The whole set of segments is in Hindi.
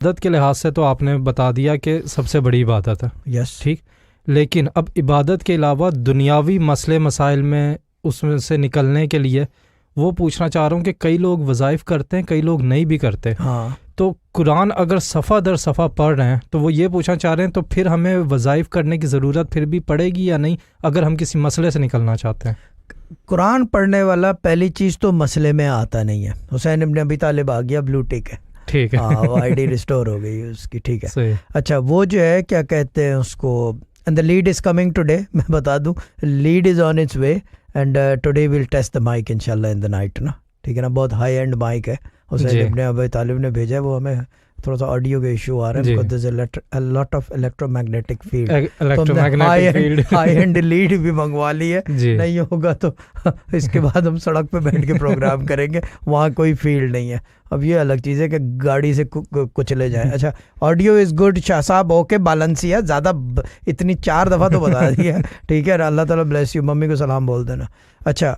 इबादत के लिहाज से तो आपने बता दिया कि सबसे बड़ी इबादत है, यस ठीक। लेकिन अब इबादत के अलावा दुनियावी मसले मसाइल में उसमें से निकलने के लिए वो पूछना चाह रहा हूँ कि कई लोग वज़ाइफ करते हैं, कई लोग नहीं भी करते। हाँ तो कुरान अगर सफ़ा दर सफ़ा पढ़ रहे हैं तो वो ये पूछना चाह रहे हैं तो फिर हमें वज़ाइफ करने की ज़रूरत फिर भी पड़ेगी या नहीं, अगर हम किसी मसले से निकलना चाहते हैं। कुरान पढ़ने वाला पहली चीज़ तो मसले में आता नहीं है। हुसैन इब्न अबी तालिब आ गया, ब्लू टिक है, ठीक है। हाँ वो आईडी रिस्टोर हो गई उसकी, ठीक है। सही। अच्छा वो जो है क्या कहते हैं उसको, and the lead is coming today, मैं बता दूं lead is on its way and today will test the mic इंशाल्लाह इन द नाइट ना, ठीक है ना। बहुत हाई एंड माइक है, हुसैन इब्न अबी तालिब ने भेजा है। वो हमें थोड़ा सा ऑडियो का इशू आ रहा है because there is a lot of electromagnetic field, high end lead भी मंगवा ली है। नहीं होगा तो इसके बाद हम सड़क पे बैठ के प्रोग्राम करेंगे, वहाँ कोई फील्ड नहीं है। अब ये अलग चीज़ है कि गाड़ी से कुचले जाए। अच्छा ऑडियो इज़ गुड शाह साहब, ओके बैलेंसी है, ज़्यादा इतनी 4 दफ़ा तो बता दिया, ठीक है। अल्लाह ताला ब्लेस यू, मम्मी को सलाम बोल देना। अच्छा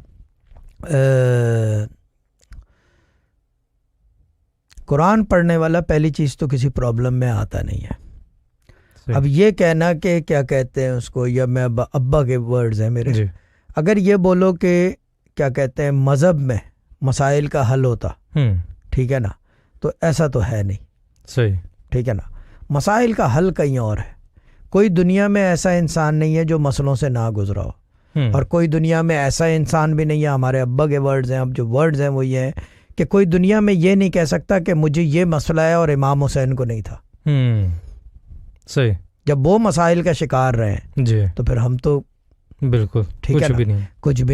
कुरान पढ़ने वाला पहली चीज़ तो किसी प्रॉब्लम में आता नहीं है। अब ये कहना कि क्या कहते हैं उसको, या मैं अब्बा के वर्ड्स हैं मेरे, अगर ये बोलो कि क्या कहते हैं मज़हब में मसाइल का हल होता, ठीक है ना, तो ऐसा तो है नहीं, सही, ठीक है ना। मसाइल का हल कहीं और है। कोई दुनिया में ऐसा इंसान नहीं है जो मसलों से ना गुजरा हो, और कोई दुनिया में ऐसा इंसान भी नहीं है, हमारे अब्बा के वर्ड्स हैं, अब जो वर्ड्स हैं वो ये हैं कि कोई दुनिया में ये नहीं कह सकता कि मुझे ये मसला है और इमाम हुसैन को नहीं था। सही। जब वो मसाइल का शिकार रहे जी तो फिर हम तो बिल्कुल ठीक है कुछ भी नहीं, कुछ भी